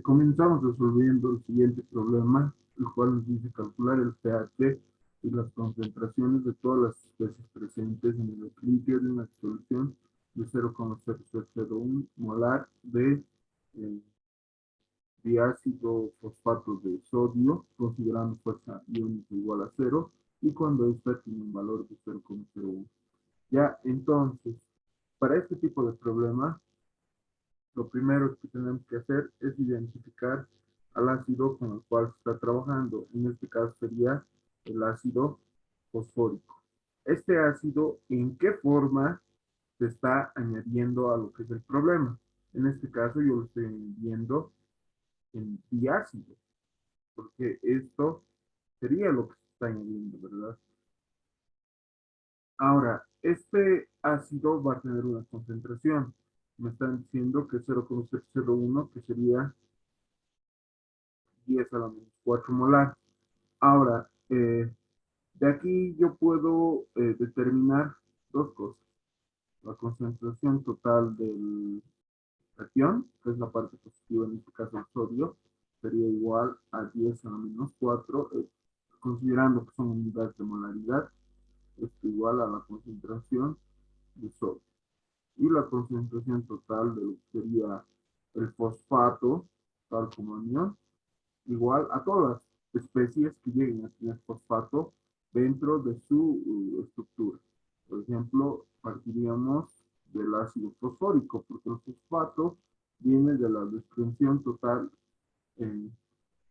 Comenzamos resolviendo el siguiente problema, el cual nos dice calcular el pH y las concentraciones de todas las especies presentes en el equilibrio de una solución de 0,0001 molar de eh, diácido fosfato de sodio, considerando fuerza iónica igual a cero, y cuando ésta tiene un valor de 0,01. Ya, entonces, para este tipo de problema, lo primero que tenemos que hacer es identificar al ácido con el cual se está trabajando. En este caso sería el ácido fosfórico. Este ácido, ¿en qué forma se está añadiendo a lo que es el problema? En este caso yo lo estoy añadiendo en diácido, porque esto sería lo que se está añadiendo, ¿verdad? Ahora, este ácido va a tener una concentración. Me están diciendo que es 0,001, que sería 10 a la menos 4 molar. Ahora, de aquí yo puedo determinar dos cosas. La concentración total del cation, que es la parte positiva, en este caso el sodio, sería igual a 10 a la menos 4, considerando que son unidades de molaridad, esto igual a la concentración de sodio. Y la concentración total de lo que sería el fosfato, tal como anión, igual a todas las especies que lleguen a tener fosfato dentro de su estructura. Por ejemplo, partiríamos del ácido fosfórico, porque el fosfato viene de la desprensión total eh,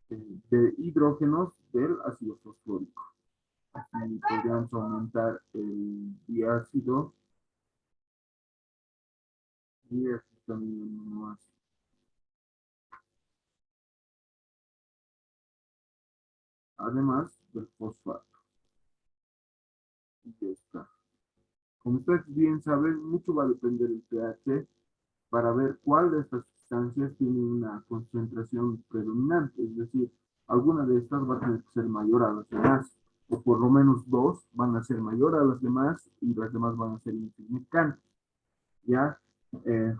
de hidrógenos del ácido fosfórico. Así podríamos aumentar el diácido y aquí también más. Además del fosfato. Y ya está. Como ustedes bien saben, mucho va a depender del pH para ver cuál de estas sustancias tiene una concentración predominante, es decir, alguna de estas va a tener que ser mayor a las demás, o por lo menos dos van a ser mayor a las demás y las demás van a ser insignificantes. Ya, eh,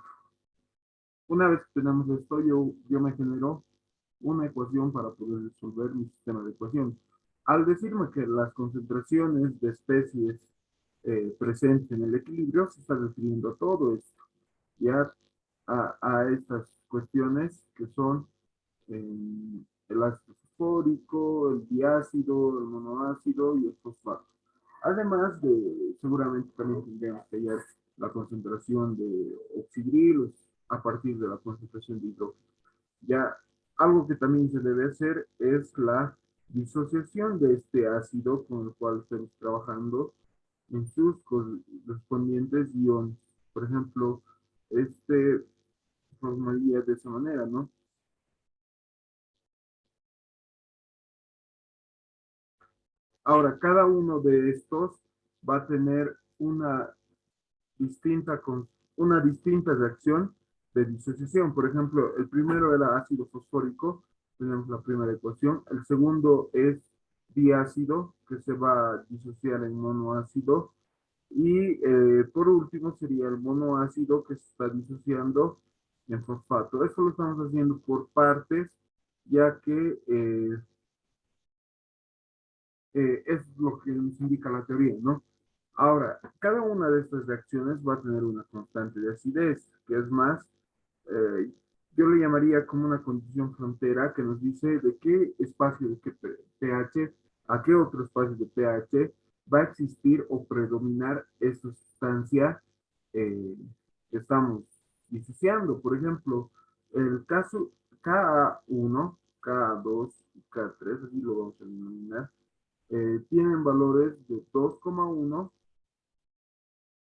una vez que tenemos esto, yo me genero una ecuación para poder resolver mi sistema de ecuaciones. Al decirme que las concentraciones de especies presentes en el equilibrio se está refiriendo a todo esto, ya a estas cuestiones que son el ácido fosfórico, el diácido, el monoácido y el fosfato. Además de, seguramente también tendríamos que hallar la concentración de oxidrilos a partir de la concentración de hidrógeno. Ya algo que también se debe hacer es la disociación de este ácido con el cual estamos trabajando en sus correspondientes iones. Por ejemplo, este formaría de esa manera, ¿no? Ahora, cada uno de estos va a tener distinta, una distinta reacción de disociación. Por ejemplo, el primero era ácido fosfórico, tenemos la primera ecuación. El segundo es diácido, que se va a disociar en monoácido. Y por último sería el monoácido que se está disociando en fosfato. Esto lo estamos haciendo por partes, ya que es lo que nos indica la teoría, ¿no? Ahora, cada una de estas reacciones va a tener una constante de acidez, que es más, eh, yo le llamaría como una condición frontera que nos dice de qué espacio de qué pH a qué otro espacio de pH va a existir o predominar esta sustancia eh, que estamos disociando. Por ejemplo, el caso Ka1, Ka2 y K3, así lo vamos a denominar, tienen valores de 2,1,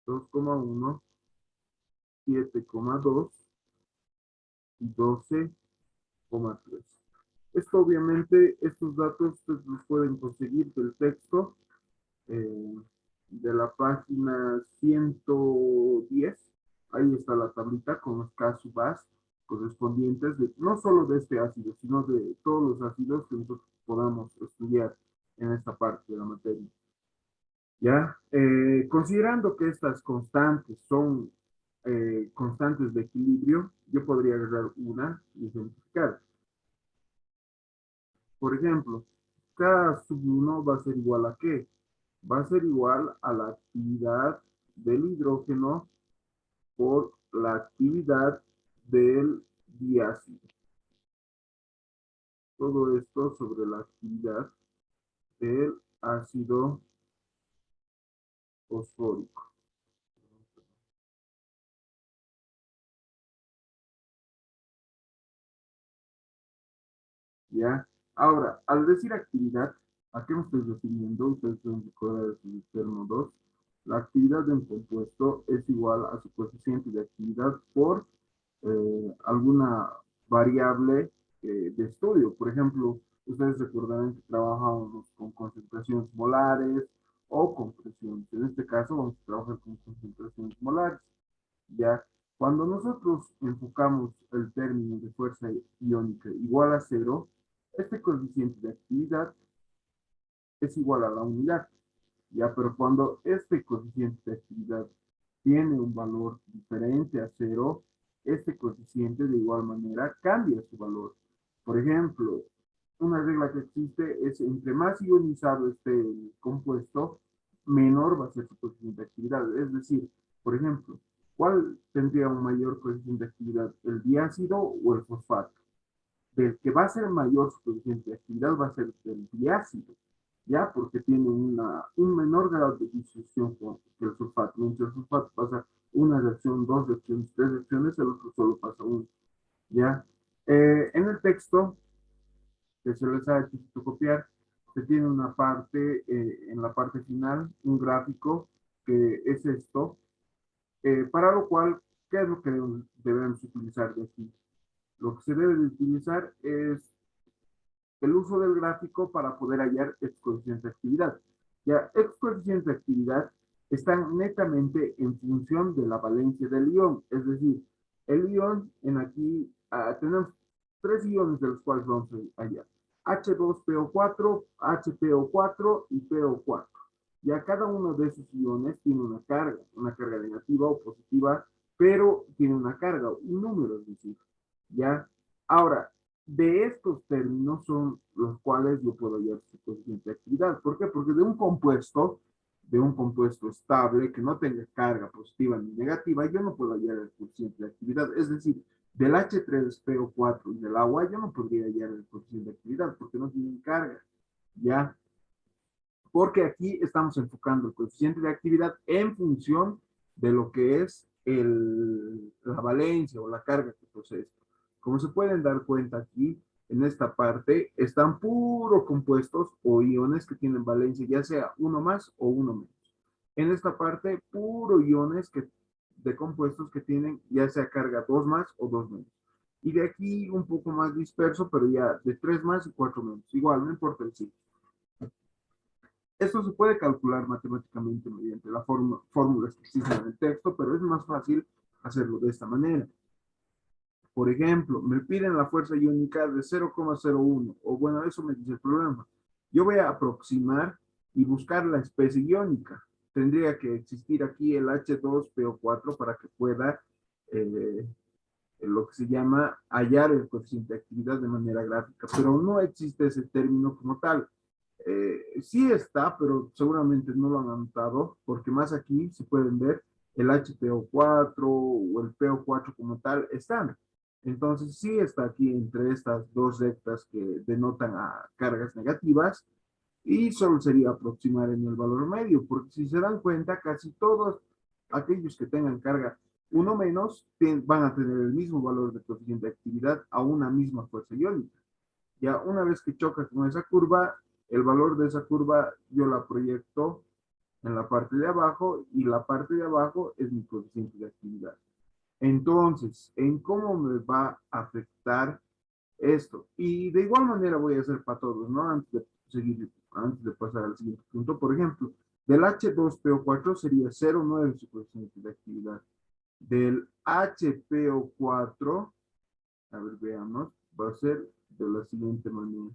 2,1, 7,2 y 12,3. Esto obviamente, estos datos ustedes los pueden conseguir del texto eh, de la página 110. Ahí está la tablita con los casos base correspondientes de, no solo de este ácido, sino de todos los ácidos que nosotros podamos estudiar en esta parte de la materia. ¿Ya? Considerando que estas constantes son constantes de equilibrio, yo podría agarrar una y ejemplificar. Por ejemplo, cada sub 1 va a ser igual a ¿qué? Va a ser igual a la actividad del hidrógeno por la actividad del diácido. Todo esto sobre la actividad del ácido fosfórico. ¿Ya? Ahora, al decir actividad, ¿a qué me estoy refiriendo? Ustedes pueden recordar el termo 2. La actividad de un compuesto es igual a su coeficiente de actividad por alguna variable de estudio. Por ejemplo, ustedes recordarán que trabajábamos con concentraciones molares o con presiones. En este caso vamos a trabajar con concentraciones molares. ¿Ya? Cuando nosotros enfocamos el término de fuerza iónica igual a cero, este coeficiente de actividad es igual a la unidad. ¿Ya? Pero cuando este coeficiente de actividad tiene un valor diferente a cero, este coeficiente de igual manera cambia su valor. Por ejemplo, una regla que existe es entre más ionizado esté el compuesto, menor va a ser su coeficiente de actividad. Es decir, por ejemplo, ¿cuál tendría un mayor coeficiente de actividad? ¿El diácido o el fosfato? Del que va a ser mayor su coeficiente de actividad va a ser el diácido, ¿ya? Porque tiene un menor grado de disociación que el sulfato. Mientras el sulfato pasa una reacción, dos reacciones, tres reacciones, el otro solo pasa uno, ¿ya? En el texto que se les ha hecho copiar, se tiene una parte, en la parte final, un gráfico que es esto, para lo cual, ¿qué es lo que debemos utilizar de aquí? Lo que se debe de utilizar es el uso del gráfico para poder hallar X coeficiente de actividad. Ya, X coeficiente de actividad están netamente en función de la valencia del ion, es decir, el ion en aquí tenemos tres iones de los cuales vamos a hallar. H2PO4, HPO4 y PO4. Ya cada uno de esos iones tiene una carga negativa o positiva, pero tiene una carga, un número, es decir, ya. Ahora, de estos términos son los cuales yo puedo hallar su coeficiente de actividad. ¿Por qué? Porque de un compuesto estable que no tenga carga positiva ni negativa, yo no puedo hallar el coeficiente de actividad. Es decir, del H3PO4 y del agua, yo no podría hallar el coeficiente de actividad porque no tienen carga. ¿Ya? Porque aquí estamos enfocando el coeficiente de actividad en función de lo que es la valencia o la carga que posee esto. Como se pueden dar cuenta aquí, en esta parte están puro compuestos o iones que tienen valencia, ya sea uno más o uno menos. En esta parte, puro iones de compuestos que tienen ya sea carga 2 más o 2 menos. Y de aquí un poco más disperso, pero ya de 3 más y 4 menos. Igual, no importa el sitio. Esto se puede calcular matemáticamente mediante la fórmulas que existen en el texto, pero es más fácil hacerlo de esta manera. Por ejemplo, me piden la fuerza iónica de 0,01, o bueno, eso me dice el programa. Yo voy a aproximar y buscar la especie iónica. Tendría que existir aquí el H2PO4 para que pueda eh, lo que se llama hallar el coeficiente de actividad de manera gráfica, pero no existe ese término como tal. Sí está, pero seguramente no lo han anotado, porque más aquí se pueden ver el HPO4 o el PO4 como tal, están. Entonces sí está aquí entre estas dos rectas que denotan a cargas negativas y solo sería aproximar en el valor medio, porque si se dan cuenta, casi todos aquellos que tengan carga uno menos van a tener el mismo valor de coeficiente de actividad a una misma fuerza iónica. Ya una vez que choca con esa curva, el valor de esa curva yo la proyecto en la parte de abajo y la parte de abajo es mi coeficiente de actividad. Entonces, ¿en cómo me va a afectar esto? Y de igual manera voy a hacer para todos, ¿no? Antes de pasar al siguiente punto, por ejemplo, del H2PO4 sería 0,9 su coeficiente de actividad. Del HPO4, a ver, veamos, va a ser de la siguiente manera.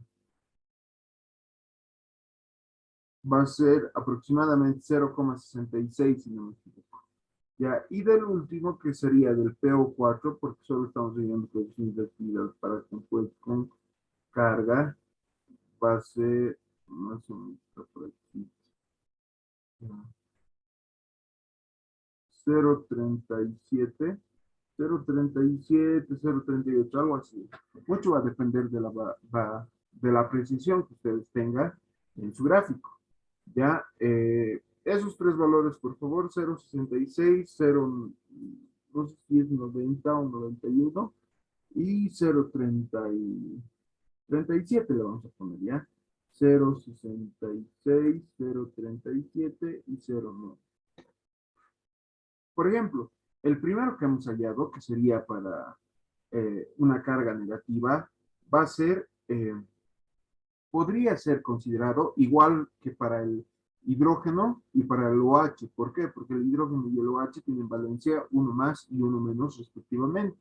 Va a ser aproximadamente 0,66, si no me equivoco. Ya, y del último, que sería del PO4, porque solo estamos viendo coeficientes de actividad para compuestos con carga, va a ser, más o menos, está por aquí, 0,37, 0,37, 0,38, algo así. Mucho va a depender de de la precisión que ustedes tengan en su gráfico. Ya, esos tres valores, por favor, 0,66, 0, no sé si es 90 o 91, y 0,37 le vamos a poner, ¿ya? 0,66, 0,37 y 0,9. Por ejemplo, el primero que hemos hallado, que sería para una carga negativa, va a ser, podría ser considerado igual que para el hidrógeno y para el OH. ¿Por qué? Porque el hidrógeno y el OH tienen valencia uno más y uno menos respectivamente.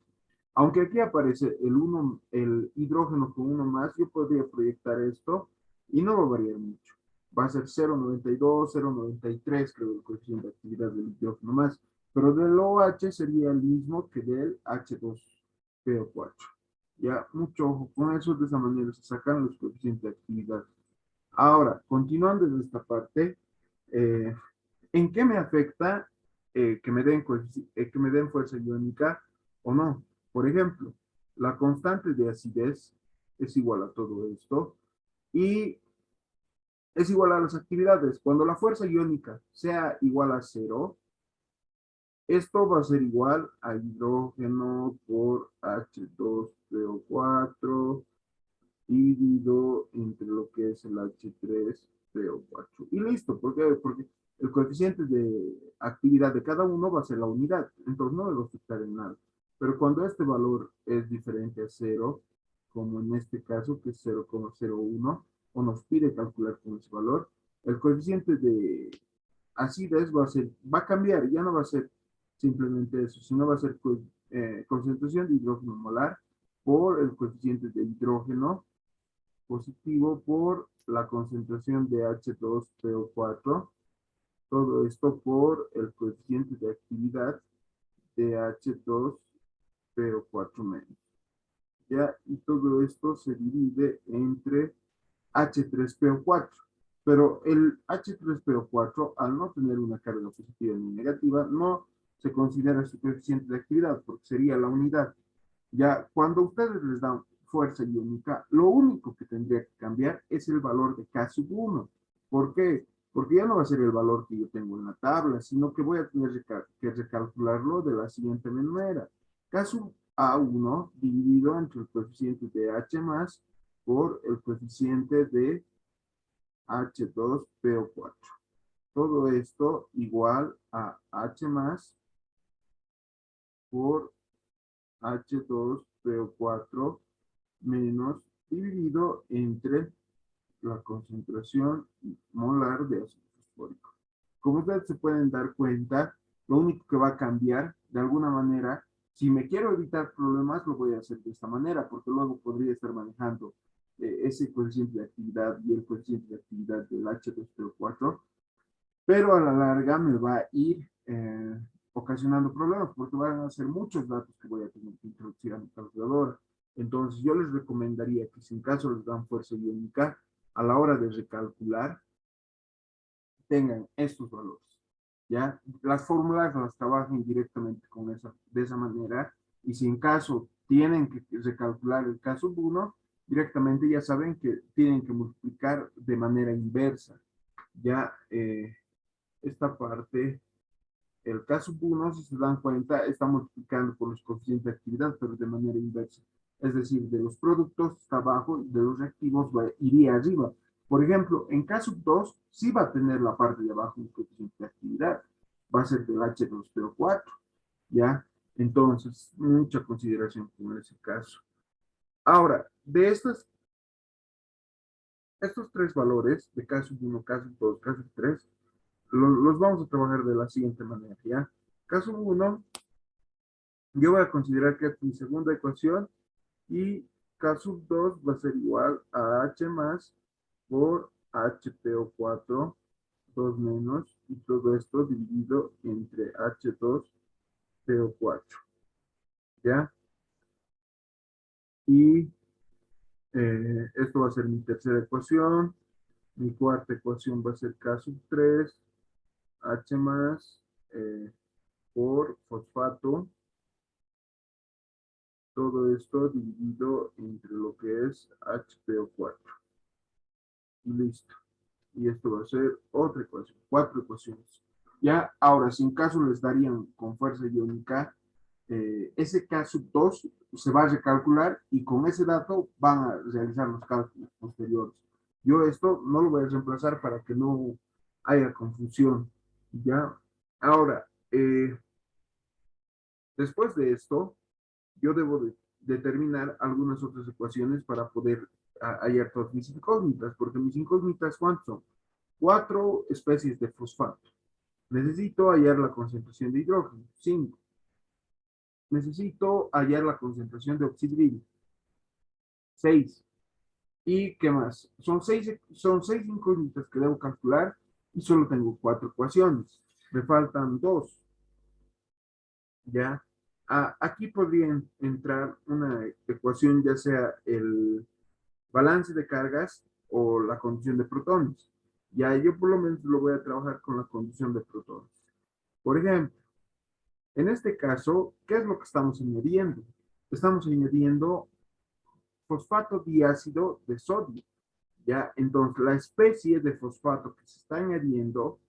Aunque aquí aparece el hidrógeno con uno más, yo podría proyectar esto y no va a variar mucho. Va a ser 0,92, 0,93, creo, el coeficiente de actividad del hidrógeno más. Pero del OH sería el mismo que del H2PO4. Ya, mucho ojo con eso, de esa manera se sacan los coeficientes de actividad. Ahora, continuando en esta parte, eh, ¿en qué me afecta que me den fuerza iónica o no? Por ejemplo, la constante de acidez es igual a todo esto y es igual a las actividades. Cuando la fuerza iónica sea igual a cero, esto va a ser igual a hidrógeno por H2PO4 dividido entre lo que es el H3PO4. Y listo, ¿por qué? Porque el coeficiente de actividad de cada uno va a ser la unidad, entonces no me va a afectar en nada. Pero cuando este valor es diferente a cero, como en este caso, que es 0,01, o nos pide calcular con ese valor, el coeficiente de acidez va a cambiar, ya no va a ser simplemente eso, sino va a ser concentración de hidrógeno molar por el coeficiente de hidrógeno positivo por la concentración de H2PO4, todo esto por el coeficiente de actividad de H2PO4 menos. ¿Ya? Y todo esto se divide entre H3PO4. Pero el H3PO4, al no tener una carga positiva ni negativa, no se considera su coeficiente de actividad, porque sería la unidad. Ya, cuando ustedes les dan fuerza iónica, lo único que tendría que cambiar es el valor de K sub 1. ¿Por qué? Porque ya no va a ser el valor que yo tengo en la tabla, sino que voy a tener que recalcularlo de la siguiente manera. K sub A1 dividido entre el coeficiente de H más por el coeficiente de H2PO4. Todo esto igual a H más por H2PO4 menos dividido entre la concentración molar de ácido fosfórico. Como ustedes se pueden dar cuenta, lo único que va a cambiar, de alguna manera, si me quiero evitar problemas, lo voy a hacer de esta manera, porque luego podría estar manejando ese coeficiente de actividad y el coeficiente de actividad del H2PO4, pero a la larga me va a ir ocasionando problemas porque van a ser muchos datos que voy a tener que introducir a mi calculadora. Entonces yo les recomendaría que si en caso les dan fuerza iónica, a la hora de recalcular, tengan estos valores. ¿Ya? Las fórmulas las trabajen directamente de esa manera y si en caso tienen que recalcular el caso 1, directamente ya saben que tienen que multiplicar de manera inversa. Ya esta parte, el caso 1, si se dan cuenta, está multiplicando por los coeficientes de actividad, pero de manera inversa. Es decir, de los productos está abajo y de los reactivos iría arriba. Por ejemplo, en caso 2, sí va a tener la parte de abajo un coeficiente de actividad. Va a ser del H2PO4, ¿ya? Entonces, mucha consideración con ese caso. Ahora, de estos tres valores, de caso 1, caso 2, caso 3, los vamos a trabajar de la siguiente manera, ¿ya? Caso 1, yo voy a considerar que es mi segunda ecuación y K sub 2 va a ser igual a H más por HPO4, 2 menos y todo esto dividido entre H2PO4, ¿ya? Y esto va a ser mi tercera ecuación. Mi cuarta ecuación va a ser K sub 3, H más por fosfato. Todo esto dividido entre lo que es HPO4. Y listo. Y esto va a ser otra ecuación, cuatro ecuaciones. Ya, ahora, si en caso les darían con fuerza iónica, ese K sub 2 se va a recalcular y con ese dato van a realizar los cálculos posteriores. Yo esto no lo voy a reemplazar para que no haya confusión. Ya, ahora, después de esto, yo debo de determinar algunas otras ecuaciones para poder hallar todas mis incógnitas, porque mis incógnitas, ¿cuántas son? Cuatro especies de fosfato. Necesito hallar la concentración de hidrógeno. 5. Necesito hallar la concentración de oxidrilo. 6. ¿Y qué más? Son seis incógnitas que debo calcular y solo tengo cuatro ecuaciones. Me faltan dos. ¿Ya? Aquí podría entrar una ecuación, ya sea el balance de cargas o la condición de protones. Ya yo por lo menos lo voy a trabajar con la condición de protones. Por ejemplo, en este caso, ¿qué es lo que estamos añadiendo? Estamos añadiendo fosfato diácido de sodio. ¿Ya? Entonces, la especie de fosfato que se está añadiendo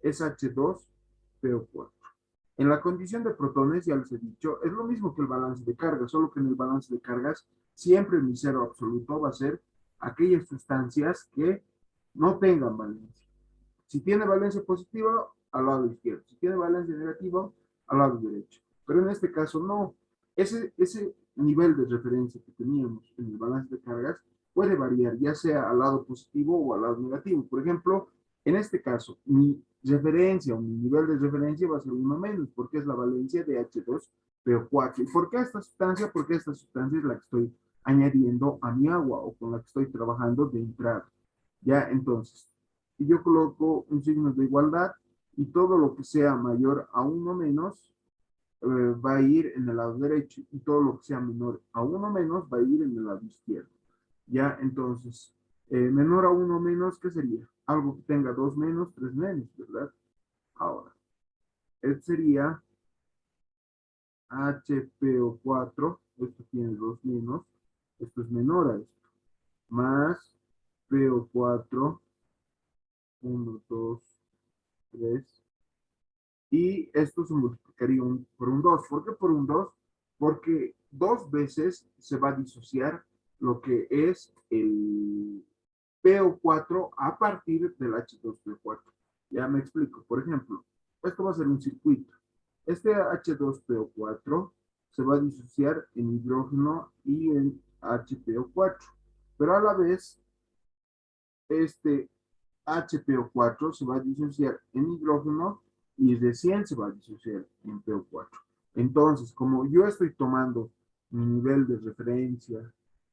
es H2PO4. En la condición de protones, ya les he dicho, es lo mismo que el balance de cargas, solo que en el balance de cargas siempre mi cero absoluto va a ser aquellas sustancias que no tengan valencia. Si tiene valencia positiva, al lado izquierdo. Si tiene valencia negativa, al lado derecho. Pero en este caso no. Ese nivel de referencia que teníamos en el balance de cargas puede variar, ya sea al lado positivo o al lado negativo. Por ejemplo, en este caso, mi referencia o mi nivel de referencia va a ser uno menos, porque es la valencia de H2PO4. ¿Y por qué esta sustancia? Porque esta sustancia es la que estoy añadiendo a mi agua o con la que estoy trabajando de entrada. Ya, entonces, y yo coloco un signo de igualdad y todo lo que sea mayor a uno menos va a ir en el lado derecho y todo lo que sea menor a uno menos va a ir en el lado izquierdo. Ya, entonces, menor a uno menos, ¿qué sería? Algo que tenga dos menos, tres menos, ¿verdad? Ahora, sería HPO4, esto tiene dos menos, esto es menor a esto, más PO4, 1, 2, 3, y esto se multiplicaría por un 2. ¿Por qué por un 2? Porque dos veces se va a disociar lo que es el PO4 a partir del H2PO4. Ya me explico. Por ejemplo, esto va a ser un circuito. Este H2PO4 se va a disociar en hidrógeno y en HPO4. Pero a la vez, este HPO4 se va a disociar en hidrógeno y recién se va a disociar en PO4. Entonces, como yo estoy tomando mi nivel de referencia,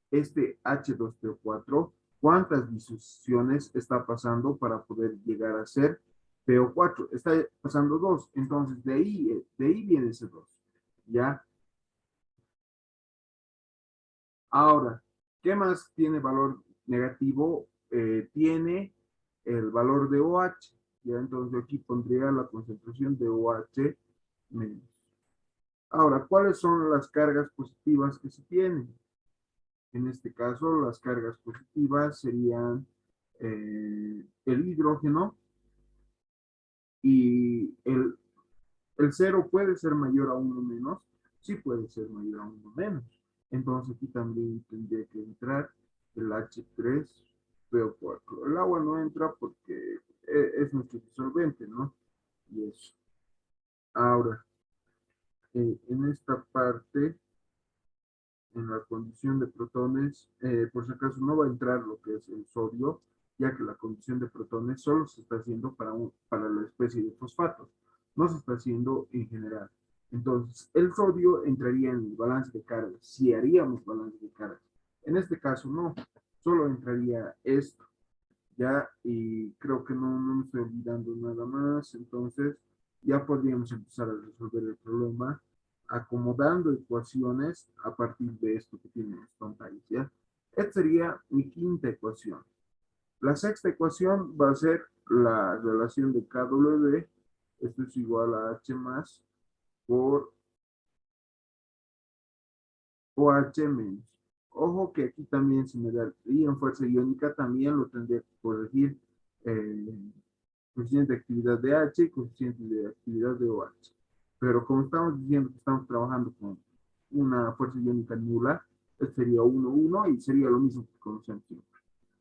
este H2PO4, ¿cuántas disociaciones está pasando para poder llegar a ser PO4? Está pasando dos, entonces de ahí viene ese 2. ¿Ya? Ahora, ¿qué más tiene valor negativo? Tiene el valor de OH. Ya, entonces aquí pondría la concentración de OH menos. Ahora, ¿cuáles son las cargas positivas que se tienen? En este caso, las cargas positivas serían el hidrógeno y el cero puede ser mayor a uno menos, sí puede ser mayor a uno menos. Entonces aquí también tendría que entrar el H3PO4. El agua no entra porque es nuestro disolvente, ¿no? Y eso. Ahora, en esta parte, en la condición de protones, por si acaso no va a entrar lo que es el sodio, ya que la condición de protones solo se está haciendo para la especie de fosfatos, no se está haciendo en general. Entonces, el sodio entraría en el balance de cargas, si haríamos balance de cargas. En este caso, no, solo entraría esto. ya, y creo que no me estoy olvidando nada más, entonces ya podríamos empezar a resolver el problema acomodando ecuaciones a partir de esto que tienen las pantallas, ¿ya? Esta sería mi quinta ecuación. La sexta ecuación va a ser la relación de KW, esto es igual a H más por OH menos. Ojo que aquí también se me da, y en fuerza iónica también lo tendría que corregir eh, coeficiente de actividad de H y coeficiente de actividad de OH. Pero como estamos diciendo que estamos trabajando con una fuerza iónica nula, este sería 1, 1 y sería lo mismo que conocemos siempre.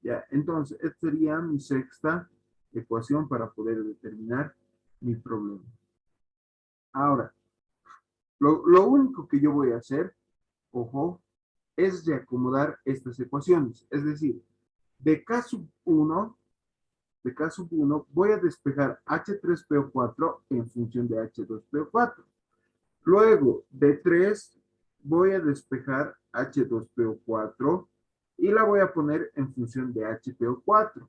Ya, entonces, esta sería mi sexta ecuación para poder determinar mi problema. Ahora, lo único que yo voy a hacer, ojo, es reacomodar estas ecuaciones. Es decir, de K sub 1 voy a despejar H3PO4 en función de H2PO4. Luego, de 3 voy a despejar H2PO4 y la voy a poner en función de HPO4.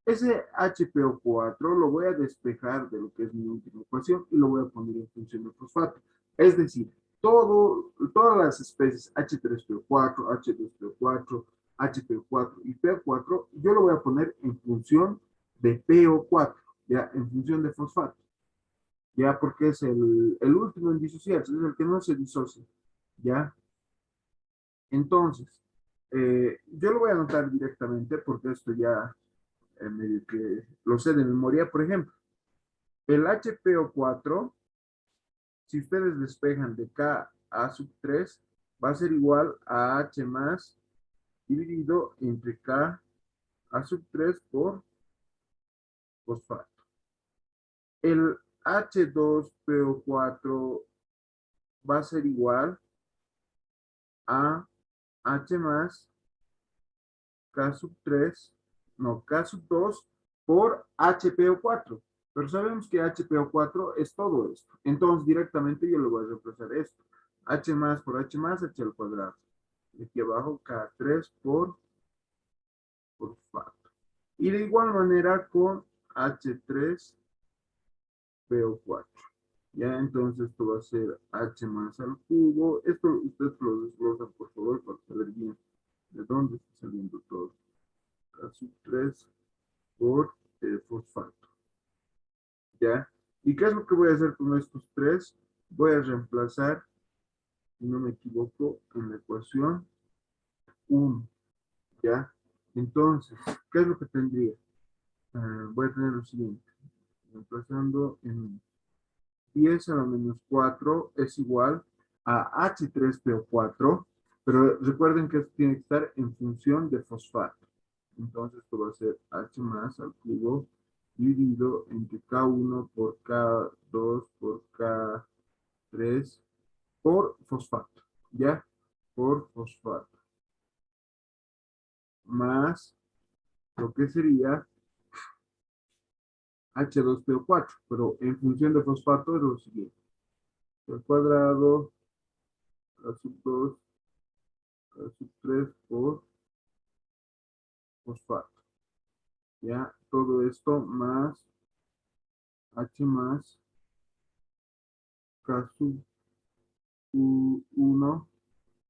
Ese HPO4 lo voy a despejar de lo que es mi última ecuación y lo voy a poner en función de fosfato. Es decir, todas las especies H3PO4, H2PO4, HPO4 y PO4, yo lo voy a poner en función de PO4, ya, en función de fosfato, ya, porque es el último en disociarse, es el que no se disocia, ya. Entonces, yo lo voy a anotar directamente porque esto ya medio que lo sé de memoria. Por ejemplo, el HPO4, si ustedes despejan de K a sub 3, va a ser igual a H más dividido entre K a sub 3 por fosfato. El H2PO4 va a ser igual a H más K sub 3, no, K sub 2 por HPO4. Pero sabemos que HPO4 es todo esto. Entonces directamente yo le voy a reemplazar esto. H más por H más, H al cuadrado. Y aquí abajo K3 por fosfato. Y de igual manera con H3PO4. Ya, entonces esto va a ser H más al cubo. Esto ustedes lo desglosan, por favor, para saber bien de dónde está saliendo todo. K sub 3 por fosfato. ¿Ya? ¿Y qué es lo que voy a hacer con estos tres? Voy a reemplazar, si no me equivoco, en la ecuación 1. ¿Ya? Entonces, ¿qué es lo que tendría? Voy a tener lo siguiente. Reemplazando en 10 a la menos 4 es igual a H3PO4, pero recuerden que esto tiene que estar en función de fosfato. Entonces esto va a ser H más al cubo dividido entre K1 por K2 por K3 por fosfato, ¿ya? Por fosfato. Más lo que sería H2PO4, pero en función de fosfato es lo siguiente. Al cuadrado, K sub 2, K sub 3 por fosfato. ¿Ya? Todo esto más H más K sub 1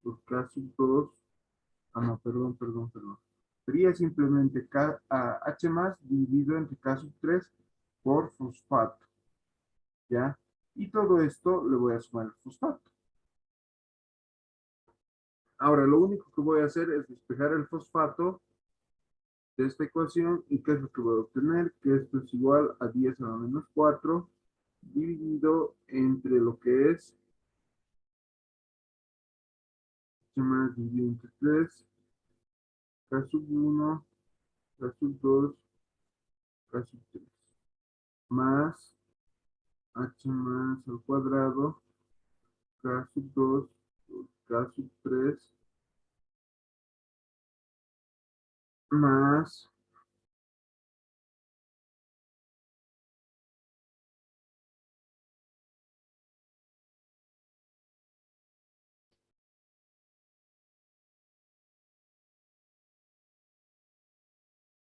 por K sub 2. Ah, no, perdón. Sería simplemente H más dividido entre K sub 3 por fosfato. ¿Ya? Y todo esto le voy a sumar el fosfato. Ahora, lo único que voy a hacer es despejar el fosfato de esta ecuación. ¿Y qué es lo que voy a obtener? Que esto es igual a 10 a la menos 4 dividido entre lo que es H más dividido entre 3, K sub 1, K sub 2, K sub 3, más H más al cuadrado, K sub 2, K sub 3, más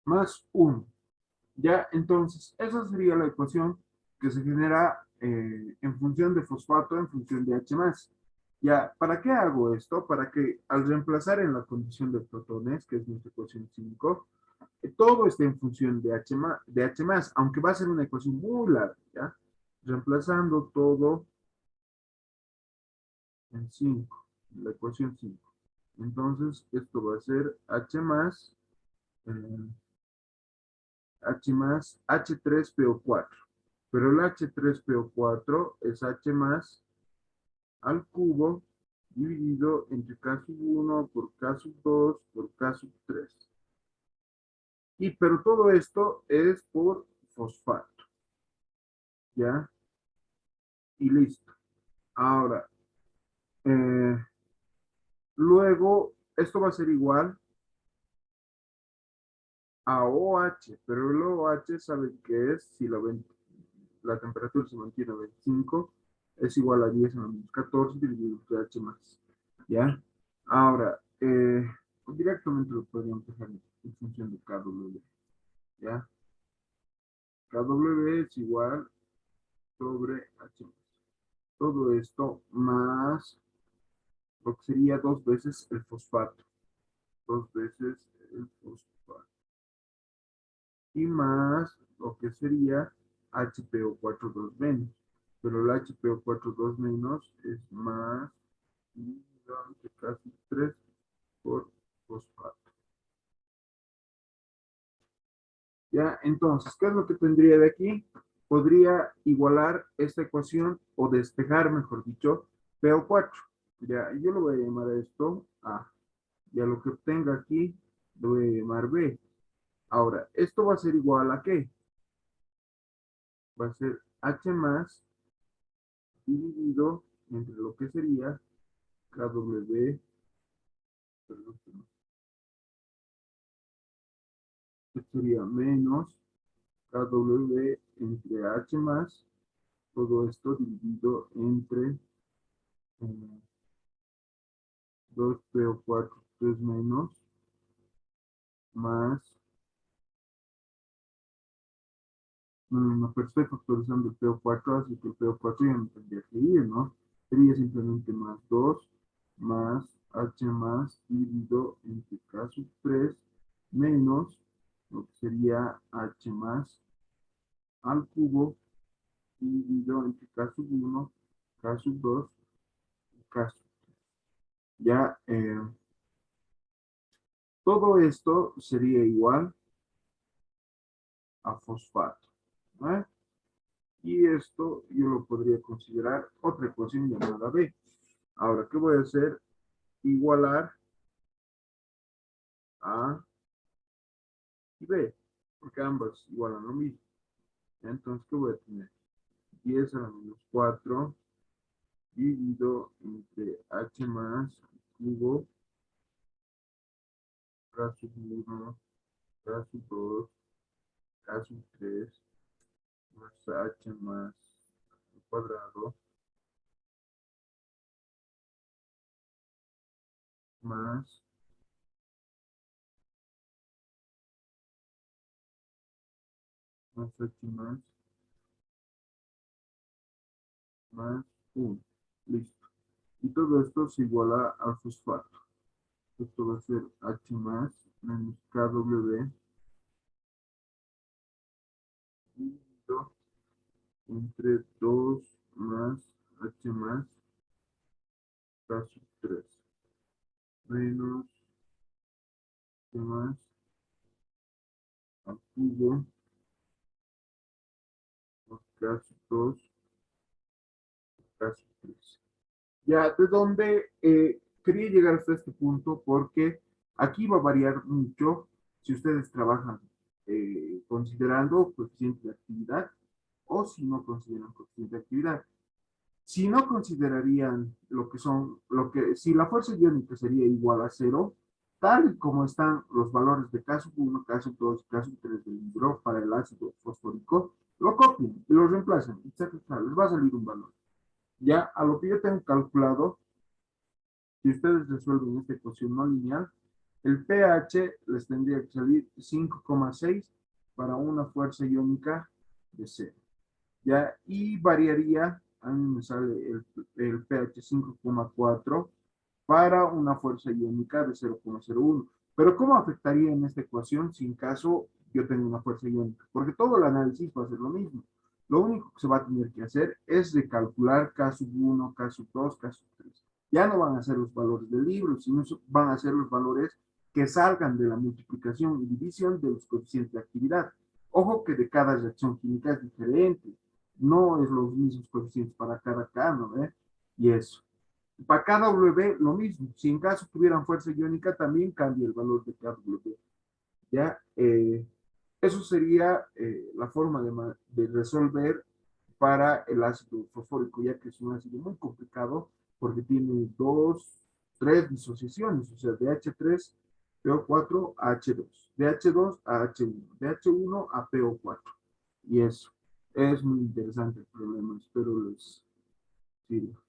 más 1. Ya, entonces, esa sería la ecuación que se genera en función de fosfato, en función de H+. Ya, ¿para qué hago esto? Para que al reemplazar en la condición de protones, que es nuestra ecuación 5, todo esté en función de H+, aunque va a ser una ecuación muy larga, ¿ya? Reemplazando todo en 5, la ecuación 5. Entonces, esto va a ser eh, H más H3PO4. Pero el H3PO4 es H más al cubo dividido entre K sub 1 por K sub 2 por K sub 3. Pero todo esto es por fosfato. ¿Ya? Y listo. Ahora, eh, luego, esto va a ser igual a OH, pero el OH saben que es, si la temperatura se mantiene a 25, es igual a 10 a la menos 14 dividido entre H más. ¿Ya? Ahora, directamente lo podríamos dejar en función de KW. ¿Ya? KW es igual sobre H más. Todo esto más lo que sería 2 veces el fosfato. 2 veces el fosfato. Y más lo que sería HPO4 2 menos. Pero el HPO4 2 menos es más de casi 3 por fosfato. ¿Ya? Entonces, ¿qué es lo que tendría de aquí? Podría igualar esta ecuación o despejar, mejor dicho, PO4. Ya, yo lo voy a llamar a esto A. Y a lo que obtenga aquí, lo voy a llamar B. Ahora, esto va a ser igual a ¿qué? Va a ser H más dividido entre lo que sería KW, perdón, esto sería menos KW entre H más, todo esto dividido entre 2PO4 3 menos, más, no, pero estoy factorizando el PO4, así que el PO4 ya no tendría que ir, ¿no? Sería simplemente más 2 más H más dividido entre K sub 3 menos lo que sería H más al cubo dividido entre K sub 1, K sub 2 y K sub 3. Ya, todo esto sería igual a fosfato, ¿no? Y esto yo lo podría considerar otra ecuación llamada B. Ahora, ¿qué voy a hacer? Igualar A y B, porque ambas igualan lo mismo. Entonces, ¿qué voy a tener? 10 a la menos 4 dividido entre H más cubo, K sub 1, K sub 2, K sub 3, más H más al cuadrado, más H más 1. Listo. Y todo esto se iguala al fosfato. Esto va a ser H más menos KW dividido entre 2 más H más K sub 3 menos H más al cubo por K sub 2 K sub 3. Ya, de donde quería llegar hasta este punto porque aquí va a variar mucho si ustedes trabajan considerando coeficiente de actividad o si no consideran coeficiente de actividad. Si no considerarían lo que son, si la fuerza iónica sería igual a cero, tal y como están los valores de caso 1, caso 2, caso 3 del libro para el ácido fosfórico, lo copian y lo reemplazan. Les va a salir un valor. Ya a lo que yo tengo calculado, si ustedes resuelven esta ecuación no lineal, El pH les tendría que salir 5,6 para una fuerza iónica de 0. ¿Ya? Y variaría, a mí me sale el pH 5,4 para una fuerza iónica de 0,01. Pero ¿cómo afectaría en esta ecuación si en caso yo tengo una fuerza iónica? Porque todo el análisis va a ser lo mismo. Lo único que se va a tener que hacer es recalcular K1, K2, K3. Ya no van a ser los valores del libro, sino van a ser los valores que salgan de la multiplicación y división de los coeficientes de actividad. Ojo que de cada reacción química es diferente. No es los mismos coeficientes para cada K, ¿no? Y eso. Para cada W lo mismo. Si en caso tuvieran fuerza iónica, también cambia el valor de cada W. ¿Ya? Eso sería la forma de resolver para el ácido fosfórico, ya que es un ácido muy complicado porque tiene tres disociaciones, o sea, de H3, PO4 a H2, de H2 a H1, de H1 a PO4. Y eso es muy interesante el problema, espero les sirva.